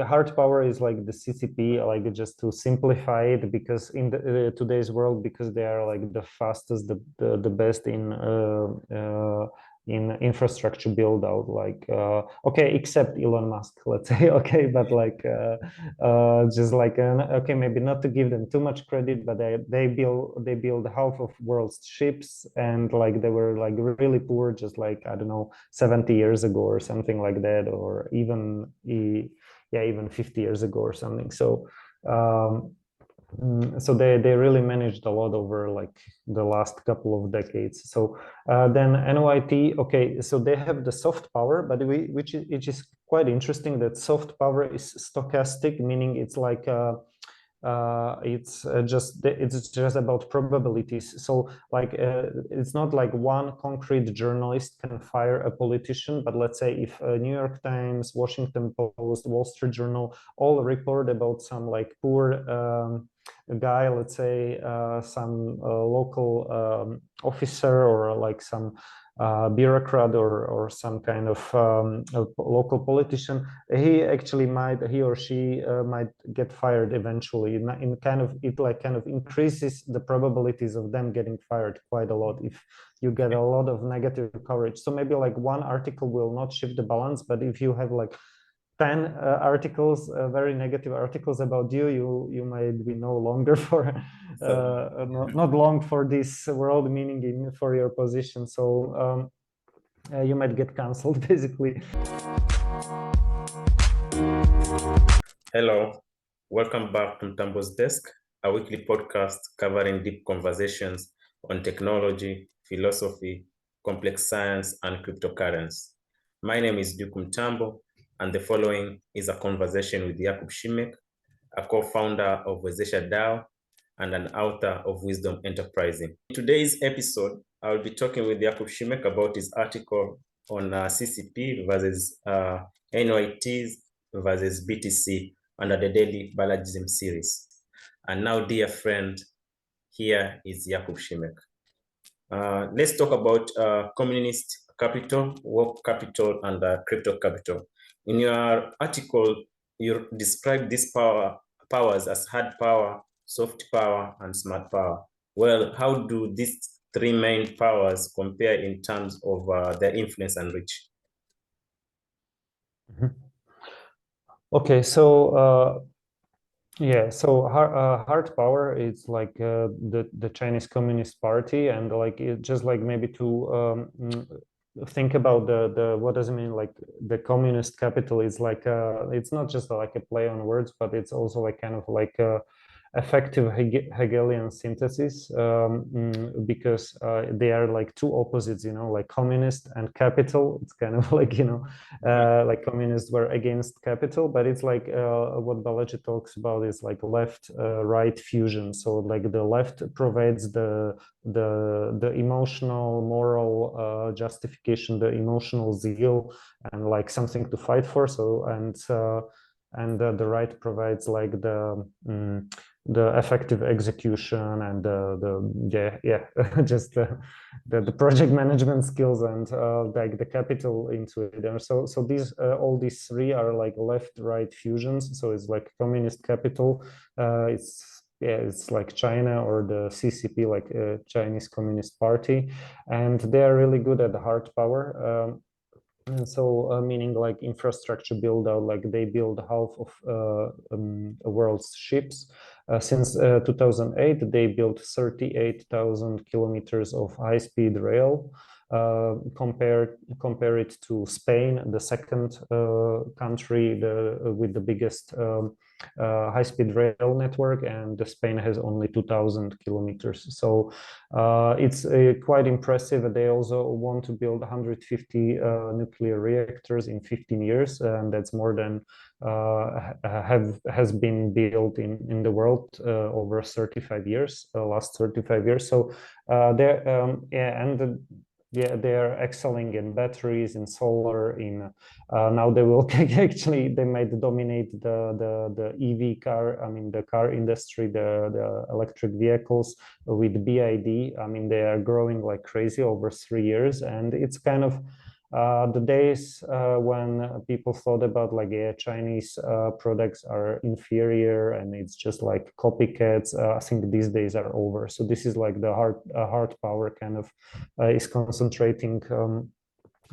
hard power is like the CCP, like just to simplify it, because in the today's world, because they are like the fastest, the best in infrastructure build out, like okay, except Elon Musk, let's say, okay, but like just like okay, maybe not to give them too much credit, but they build half of world's ships, and like they were like really poor just like, I don't know, 70 years ago or something like that, or even even 50 years ago or something. So so they really managed a lot over like the last couple of decades. So then NYT, okay, so they have the soft power, but which is quite interesting, that soft power is stochastic, meaning it's like it's just about probabilities. So like it's not like one concrete journalist can fire a politician, but let's say if New York Times, Washington Post, Wall Street Journal all report about some like poor guy, let's say some local officer, or like some bureaucrat, or some kind of local politician, he or she might get fired eventually. In kind of, it like kind of increases the probabilities of them getting fired quite a lot if you get a lot of negative coverage. So maybe like one article will not shift the balance, but if you have like 10 articles, very negative articles about you might be no longer for not long for this world, meaning for your position. So you might get cancelled basically. Hello, welcome back to Mtambo's Desk, a weekly podcast covering deep conversations on technology, philosophy, complex science, and cryptocurrency. My name is Mtambo, and the following is a conversation with Jakub Simek, a co-founder of Wezesha DAO and an author of Wisdom Enterprising. In today's episode, I will be talking with Jakub Simek about his article on CCP versus NYTs versus BTC under the daily Balajism series. And now, dear friend, here is Jakub Simek. Let's talk about communist capital, work capital, and crypto capital. In your article, you describe these powers as hard power, soft power, and smart power. Well, how do these three main powers compare in terms of their influence and reach? Okay, so yeah, so hard power, it's like the Chinese Communist Party, and like it just like maybe to think about the what does it mean, like the communist capital is like it's not just like a play on words, but it's also like kind of like a effective Hegelian synthesis, because they are like two opposites, you know, like communist and capital. It's kind of like, you know, like communists were against capital, but it's like what Balaji talks about is like left right fusion. So like the left provides the emotional, moral justification, the emotional zeal, and like something to fight for. So and the right provides like the effective execution and just the project management skills and like the capital into it. And so these all these three are like left right fusions. So it's like communist capital, it's like China or the CCP, like Chinese Communist Party, and they are really good at the hard power. And so meaning like infrastructure build out, like they build half of the world's ships. Since 2008, they built 38,000 kilometers of high-speed rail. Compare it to Spain, the second country with the biggest high-speed rail network, and Spain has only 2,000 kilometers. So it's quite impressive. They also want to build 150 nuclear reactors in 15 years, and that's more than has been built in the world over 35 years, last 35 years. So they are excelling in batteries, in solar, in now they will actually they might dominate the EV car, I mean the car industry, the electric vehicles with BID. I mean they are growing like crazy over 3 years, and it's kind of The days when people thought about like, yeah, Chinese products are inferior and it's just like copycats, I think these days are over. So this is like the hard power kind of is concentrating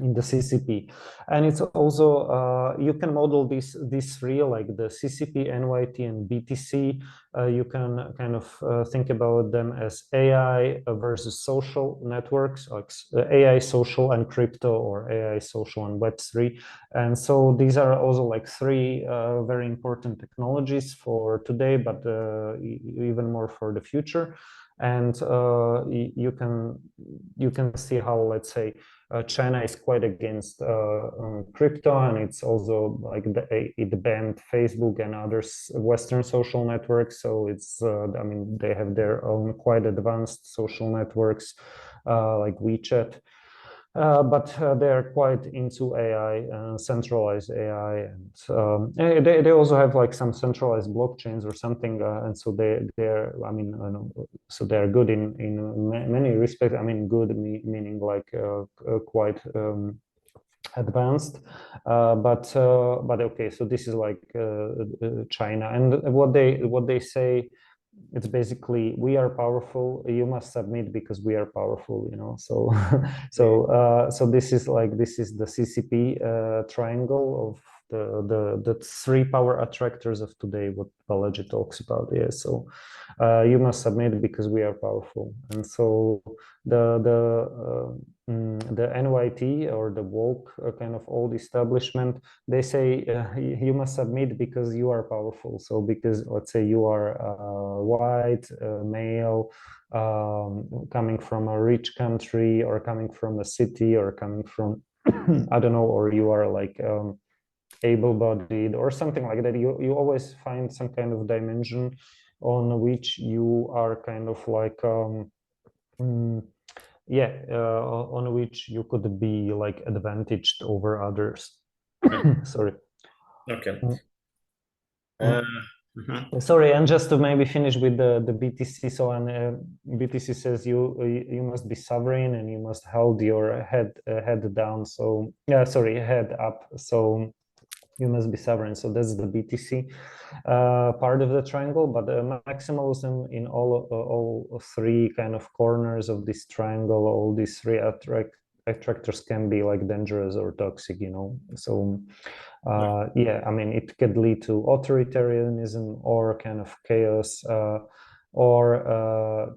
in the CCP. And it's also, you can model these three, like the CCP, NYT, and BTC. You can kind of think about them as AI versus social networks, like AI, social, and crypto, or AI, social, and Web3. And so these are also like three very important technologies for today, but even more for the future. And you can see how, let's say, China is quite against crypto, and it's also like it banned Facebook and other Western social networks. So it's, I mean, they have their own quite advanced social networks like WeChat. But they are quite into AI, centralized AI, and they also have like some centralized blockchains or something, and so they're, I mean, so they're good in many respects. I mean, good meaning like quite advanced, but okay. So this is like China, and what they say. It's basically, we are powerful, you must submit because we are powerful, you know. So so this is the CCP triangle of the three power attractors of today, what Balaji talks about. Yeah, so you must submit because we are powerful. And so the NYT, or the woke kind of old establishment, they say you must submit because you are powerful. So because, let's say, you are white, male, coming from a rich country, or coming from a city, or coming from I don't know, or you are like able-bodied or something like that. You always find some kind of dimension on which you are kind of like yeah, on which you could be like advantaged over others. Sorry. Okay. Sorry, and just to maybe finish with the BTC. So, and BTC says you must be sovereign and you must hold your head down. So yeah, sorry, head up. So you must be sovereign. So that's the BTC part of the triangle. But maximalism in all three kind of corners of this triangle, all these three attractors can be like dangerous or toxic, you know. So yeah, I mean, it could lead to authoritarianism or kind of chaos, or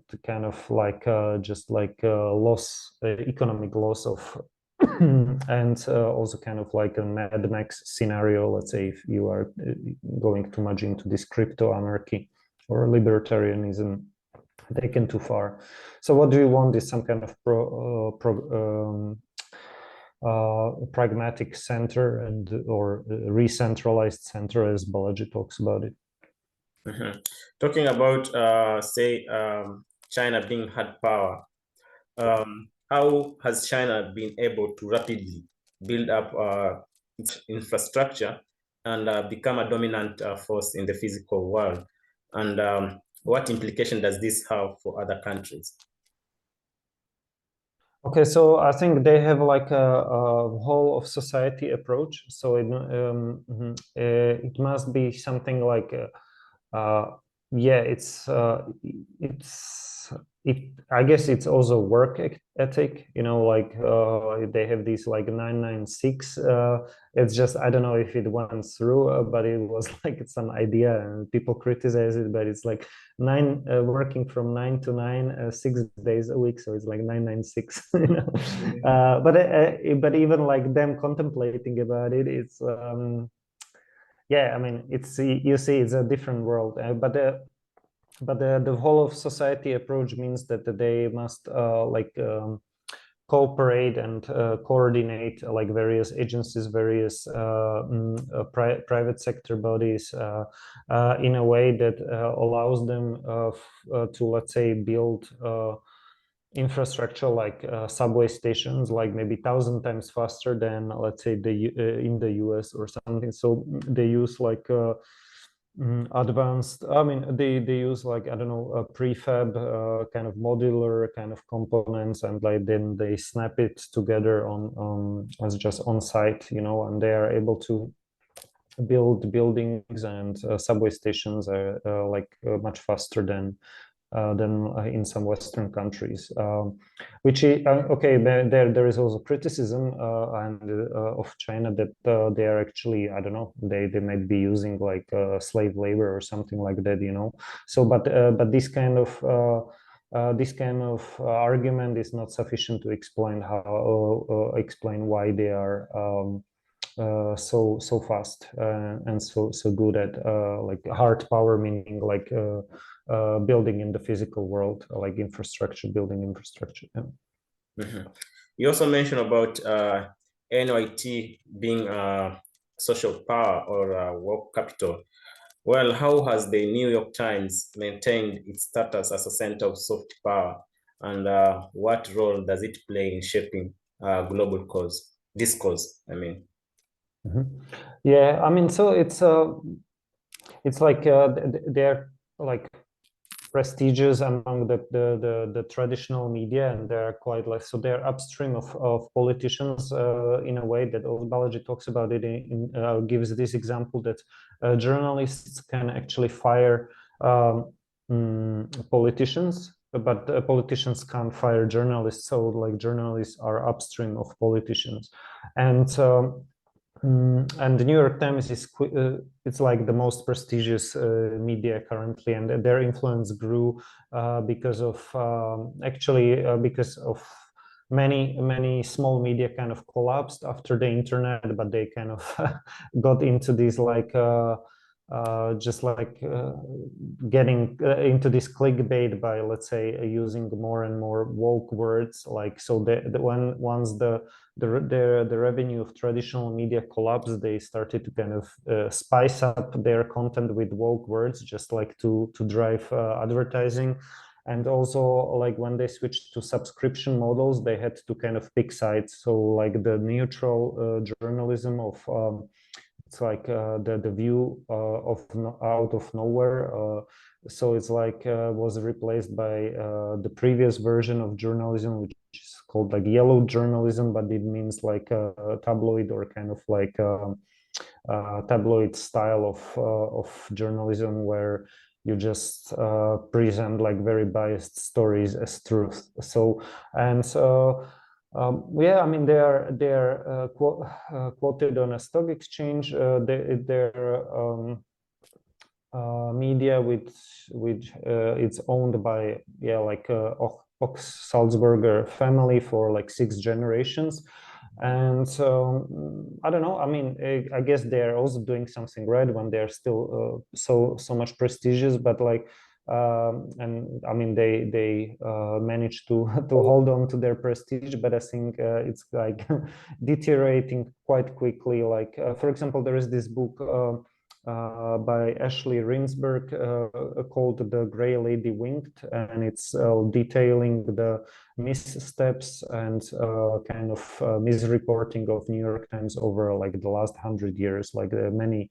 to kind of like just like loss, economic loss of and also kind of like a Mad Max scenario. Let's say if you are going too much into this crypto anarchy or libertarianism taken too far. So what do you want is some kind of pragmatic center and or re-centralized center, as Balaji talks about it. Talking about say China being hard power, how has China been able to rapidly build up its infrastructure and become a dominant force in the physical world? And what implication does this have for other countries? Okay, so I think they have like a whole of society approach. So it must be something like yeah, I guess it's also work ethic, you know, like they have these like 996. It's just, I don't know if it went through, but it was like some idea and people criticize it, but it's like working from 9 to 9, 6 days a week, so it's like 996. You know? But even like them contemplating about it, it's yeah, I mean, it's, you see, it's a different world, but the whole of society approach means that they must like cooperate and coordinate like various agencies, various private sector bodies in a way that allows them to, let's say, build infrastructure like subway stations, like maybe 1,000 times faster than, let's say, in the US or something. So they use like Advanced, I mean, they use like, I don't know, a prefab kind of modular kind of components, and like then they snap it together on as just on site, you know, and they are able to build buildings and subway stations like much faster than in some Western countries. Which is, okay, there is also criticism of China that they are actually, I don't know, they might be using like slave labor or something like that, you know. So, but this kind of argument is not sufficient to explain explain why they are so fast and so good at like hard power, meaning like building in the physical world, like infrastructure, building infrastructure. Yeah. Mm-hmm. You also mentioned about NYT being a social power or work capital. Well, how has the New York Times maintained its status as a center of soft power, and what role does it play in shaping global discourse? I mean, yeah, I mean, so it's like they're like prestigious among the traditional media, and they're quite like, so they're upstream of politicians in a way that Balaji talks about it gives this example that journalists can actually fire politicians, but politicians can't fire journalists. So like journalists are upstream of politicians, and and the New York Times is it's like the most prestigious media currently, and their influence grew because of because of many small media kind of collapsed after the internet, but they kind of got into these like just like getting into this clickbait by, let's say, using more and more woke words, like, so once the revenue of traditional media collapsed, they started to kind of spice up their content with woke words, just like to drive advertising. And also, like when they switched to subscription models, they had to kind of pick sides. So like the neutral journalism of it's like the view of out of nowhere. So it's like was replaced by the previous version of journalism, which is called like yellow journalism, but it means like tabloid, or kind of like tabloid style of journalism, where you just present like very biased stories as truth. So, and so yeah, I mean, they're quoted on a stock exchange. They're media which it's owned by, yeah, like Ox Salzburger family for like 6 generations. And I don't know, I mean, I guess they're also doing something right when they're still so much prestigious, but like and I mean, they managed to hold on to their prestige, but I think it's like deteriorating quite quickly. Like for example, there is this book by Ashley Rinsberg called The Grey Lady Winked, and it's detailing the missteps and kind of misreporting of New York Times over like the last 100 years. Like many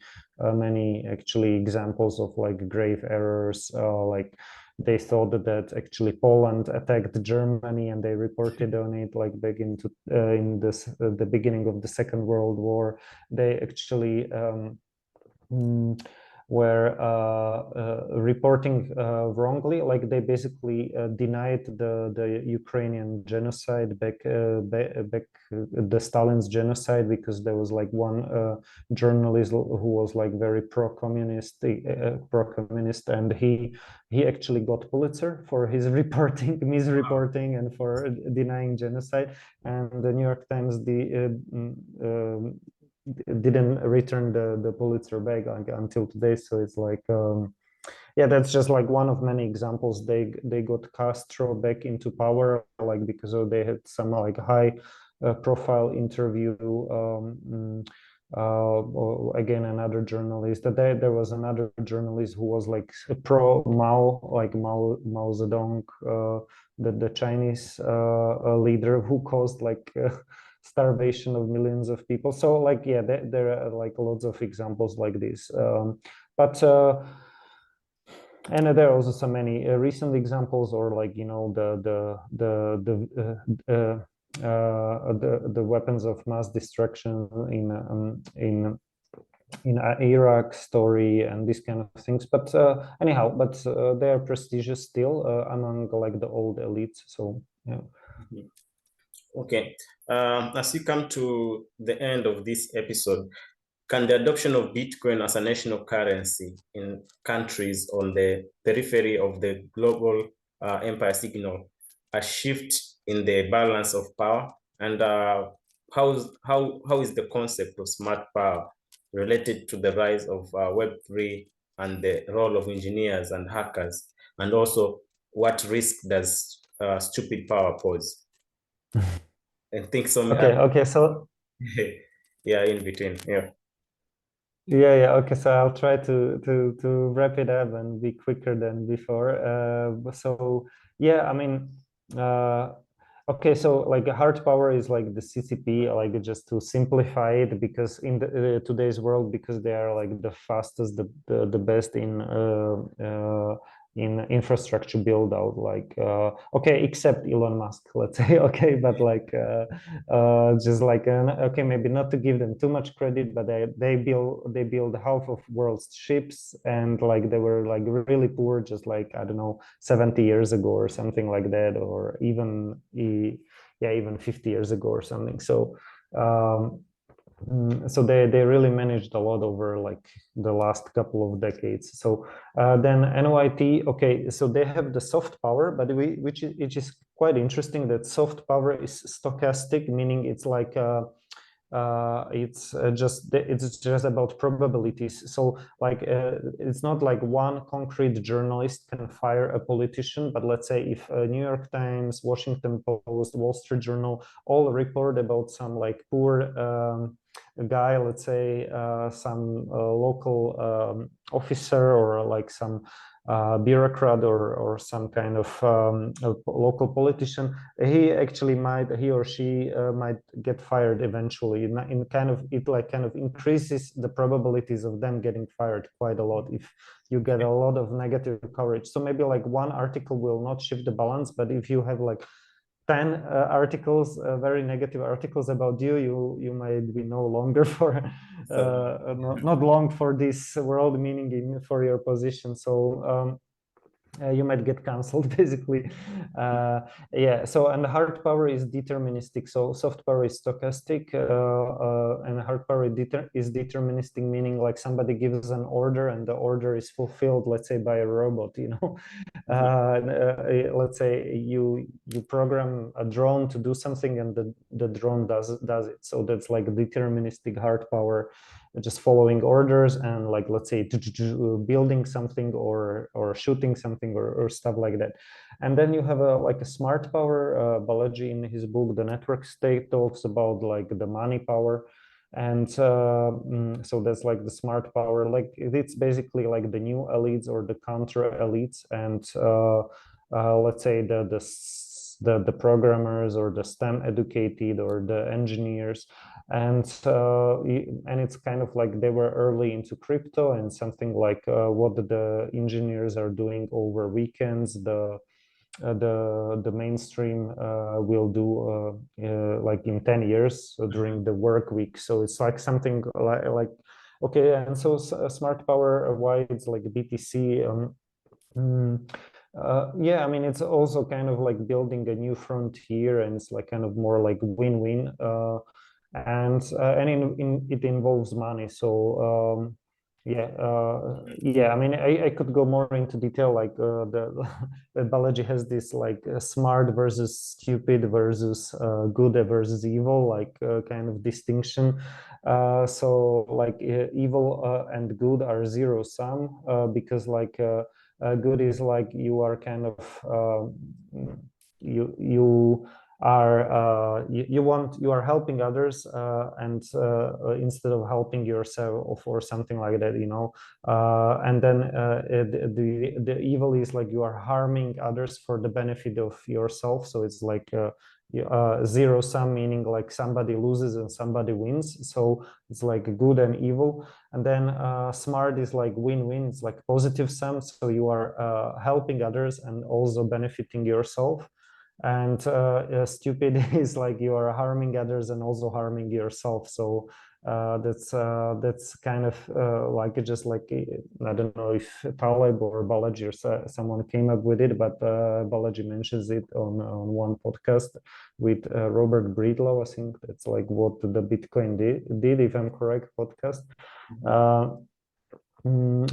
actually examples of like grave errors, like they thought that actually Poland attacked Germany, and they reported on it like back into in the beginning of the Second World War. They actually were reporting wrongly, like they basically denied the Ukrainian genocide back the Stalin's genocide, because there was like one journalist who was like very pro-communist, and he actually got Pulitzer for his misreporting and for denying genocide. And the New York Times didn't return the Pulitzer back until today. So it's like yeah, that's just like one of many examples. They got Castro back into power, like because they had some like high profile interview. Again, another journalist. There was another journalist who was like pro Mao, like Mao Zedong, the Chinese leader, who caused like starvation of millions of people. So like, yeah, there are like lots of examples like this. but and there are also so many recent examples, or like the weapons of mass destruction in Iraq story and these kind of things. But anyhow, but they are prestigious still among like the old elites. So yeah. Okay. As we come to the end of this episode, can the adoption of Bitcoin as a national currency in countries on the periphery of the global empire signal a shift in the balance of power? And how is the concept of smart power related to the rise of Web3 and the role of engineers and hackers? And also, what risk does stupid power pose? I think so. Okay. So yeah, in between. Yeah. yeah. Okay. So I'll try to wrap it up and be quicker than before. So yeah, I mean, okay. So like hard power is like the CCP, like just to simplify it, because in the today's world, because they are like the fastest, the best in infrastructure build out, like okay, except Elon Musk, let's say. Okay, but like just like okay, maybe not to give them too much credit, but they build half of world's ships, and like they were like really poor just like, I don't know, 70 years ago or something like that, or even yeah, even 50 years ago or something. So so they really managed a lot over like the last couple of decades. So then NYT, okay, so they have the soft power, but which is quite interesting, that soft power is stochastic, meaning it's like it's just about probabilities. So like it's not like one concrete journalist can fire a politician, but let's say if New York Times, Washington Post, Wall Street Journal all report about some like poor guy, let's say some local officer, or like some bureaucrat, or some kind of local politician, he or she might get fired eventually. In kind of, it like kind of increases the probabilities of them getting fired quite a lot if you get a lot of negative coverage. So maybe like one article will not shift the balance, but if you have like 10 articles, very negative articles about you might be no longer for not long for this world, meaning for your position. So you might get cancelled basically. Yeah, so, and hard power is deterministic, so soft power is stochastic, and hard power is deterministic, meaning like somebody gives an order and the order is fulfilled, let's say by a robot, you know. Let's say you program a drone to do something, and the drone does it. So that's like deterministic hard power, just following orders, and like, let's say, building something or shooting something, or stuff like that. And then you have like a smart power. Balaji in his book The Network State talks about like the money power. And so that's like the smart power, like it's basically like the new elites or the counter elites. And let's say the programmers, or the STEM educated, or the engineers. And it's kind of like they were early into crypto, and something like what the engineers are doing over weekends, the mainstream will do like in 10 years, so during the work week. So it's like something like okay. And so smart power, why it's like BTC. Yeah, I mean, it's also kind of like building a new frontier, and it's like kind of more like win-win, and it involves money. So yeah, I mean, I could go more into detail, like the Balaji has this like smart versus stupid versus good versus evil, like kind of distinction. So like evil and good are zero sum, because like good is like you are kind of you are you are helping others, and instead of helping yourself or something like that, you know. And then the evil is like you are harming others for the benefit of yourself. So it's like zero sum, meaning like somebody loses and somebody wins. So it's like good and evil. And then smart is like win-win. It's like positive sum. So you are helping others and also benefiting yourself. And stupid is like you are harming others and also harming yourself. So that's kind of like just like, I don't know if Taleb or Balaji or someone came up with it, but Balaji mentions it on one podcast with Robert Breedlove. I think that's like what the Bitcoin did, if I'm correct, podcast.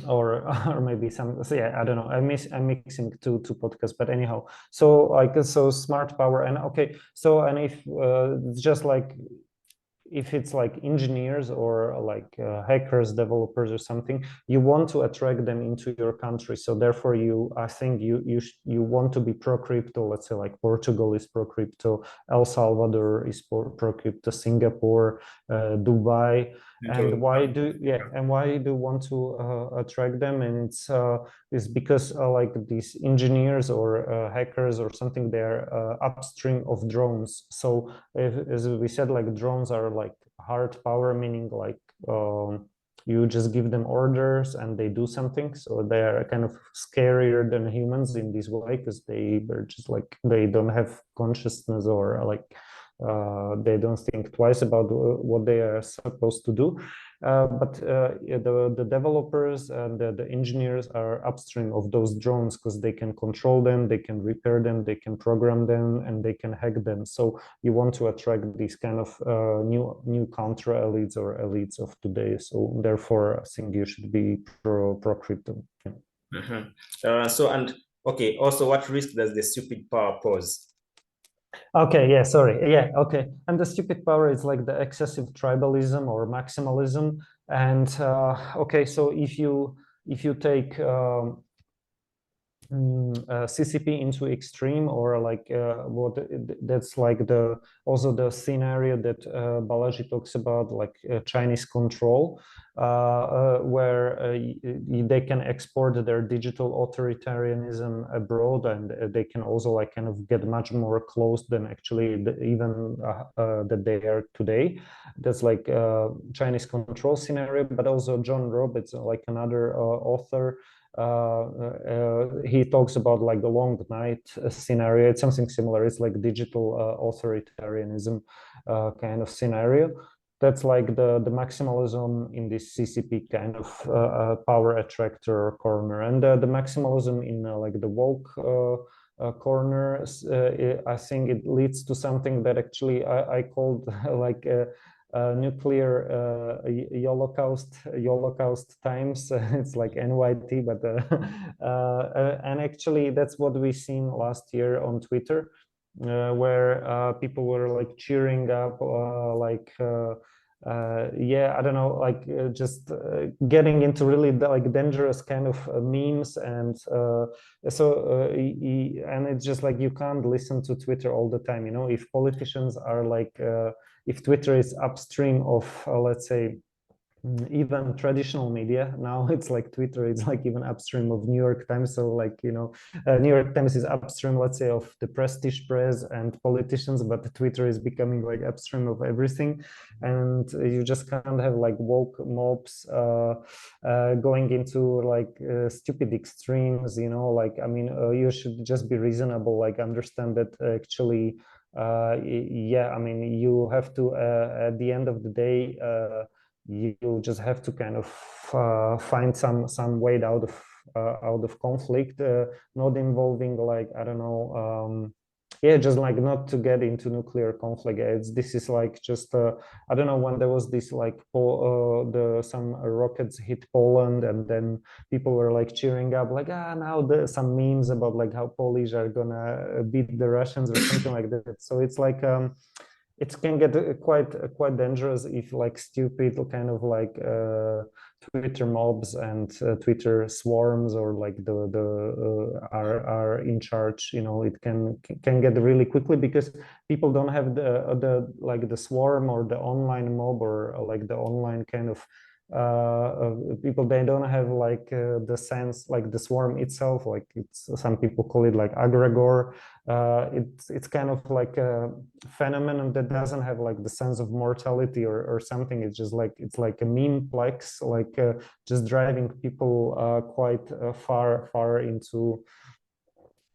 Or maybe some, so yeah, I don't know, I'm mixing two podcasts, but anyhow, so like, so smart power. And okay, so, and if just like, if it's like engineers or like hackers, developers or something, you want to attract them into your country. So therefore I think you want to be pro crypto. Let's say like Portugal is pro crypto, El Salvador is pro crypto, Singapore, Dubai. And why do you want to attract them? And it's because like these engineers or hackers or something, they're upstream of drones. So as we said, like drones are like hard power, meaning like you just give them orders and they do something. So they are kind of scarier than humans in this way, because they're just like, they don't have consciousness, or like they don't think twice about what they are supposed to do. But the developers and the engineers are upstream of those drones, because they can control them, they can repair them, they can program them, and they can hack them. So you want to attract these kind of new counter elites or elites of today. So therefore, I think you should be pro crypto. Yeah. Okay. Also, what risk does the stupid power pose? Okay, yeah, sorry. Yeah, okay. And the stupid power is like the excessive tribalism or maximalism. And okay, so if you take CCP into extreme, or like what that's like also the scenario that Balaji talks about, like Chinese control, where they can export their digital authoritarianism abroad, and they can also like kind of get much more close than actually even that they are today. That's like Chinese control scenario. But also John Roberts, like another author, he talks about like the long night scenario. It's something similar. It's like digital authoritarianism kind of scenario. That's like the maximalism in this CCP kind of power attractor corner. And the maximalism in like the woke corner, I think it leads to something that actually I called like nuclear Holocaust times. It's like NYT, but and actually that's what we seen last year on Twitter, where people were like cheering up, yeah, I don't know, like just getting into really like dangerous kind of memes. And and it's just like, you can't listen to Twitter all the time, you know. If politicians are like if Twitter is upstream of let's say even traditional media, now it's like Twitter, it's like even upstream of New York Times. So like, you know, New York Times is upstream, let's say, of the prestige press and politicians, but Twitter is becoming like upstream of everything. And you just can't have like woke mobs going into like stupid extremes, you know. Like, I mean, you should just be reasonable, like understand that actually yeah, I mean, you have to at the end of the day you just have to kind of find some way out of conflict, not involving like, I don't know, yeah, just like not to get into nuclear conflict. This is like just I don't know, when there was this like some rockets hit Poland, and then people were like cheering up like, now some memes about like how Polish are gonna beat the Russians or something like that. So it's like it can get quite dangerous if like stupid kind of like Twitter mobs and Twitter swarms, or like are in charge. You know, it can get really quickly, because people don't have the like the swarm or the online mob or like the online kind of people, they don't have like the sense, like the swarm itself, like it's, some people call it like egregore. It's kind of like a phenomenon that doesn't have like the sense of mortality or something. It's just like, it's like a meme plex, like just driving people quite far into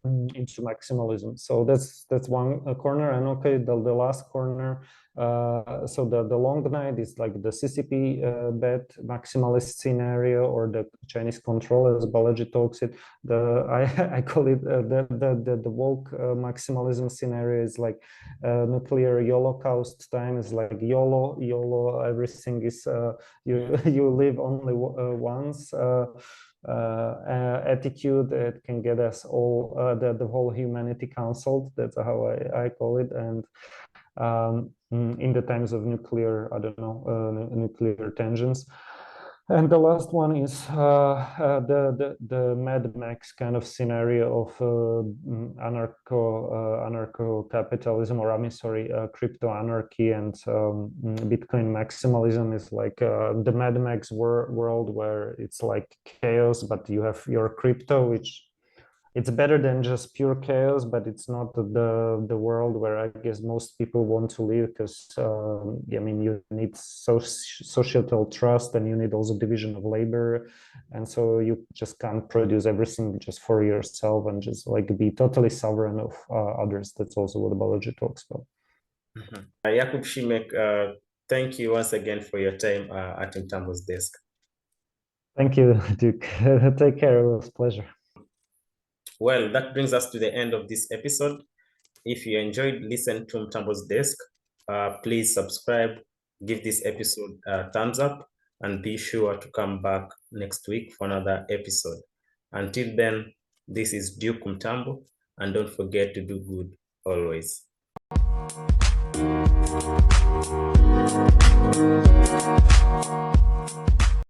maximalism. So that's one corner. And okay, the last corner, so the long night is like the CCP bet maximalist scenario, or the Chinese control, as Balaji talks it. I call it the woke maximalism scenario is like nuclear holocaust time. Is like YOLO, everything is you live only once. Attitude that can get us all, the whole humanity cancelled. That's how I call it. And in the times of nuclear, I don't know, nuclear tensions. And the last one is the Mad Max kind of scenario of anarcho capitalism, or I mean, sorry, crypto anarchy and Bitcoin maximalism. Is like the Mad Max world, where it's like chaos, but you have your crypto, which it's better than just pure chaos, but it's not the world where I guess most people want to live, because I mean, you need societal trust, and you need also division of labor, and so you just can't produce everything just for yourself and just like be totally sovereign of others. That's also what Balaji talks about. Jakub Simek, thank you once again for your time at Mtambo's desk. Thank you, Duke. Take care. It was a pleasure. Well, that brings us to the end of this episode. If you enjoyed listening to Mtambo's desk, please subscribe, give this episode a thumbs up, and be sure to come back next week for another episode. Until then, this is Duke Mtambo, and don't forget to do good always.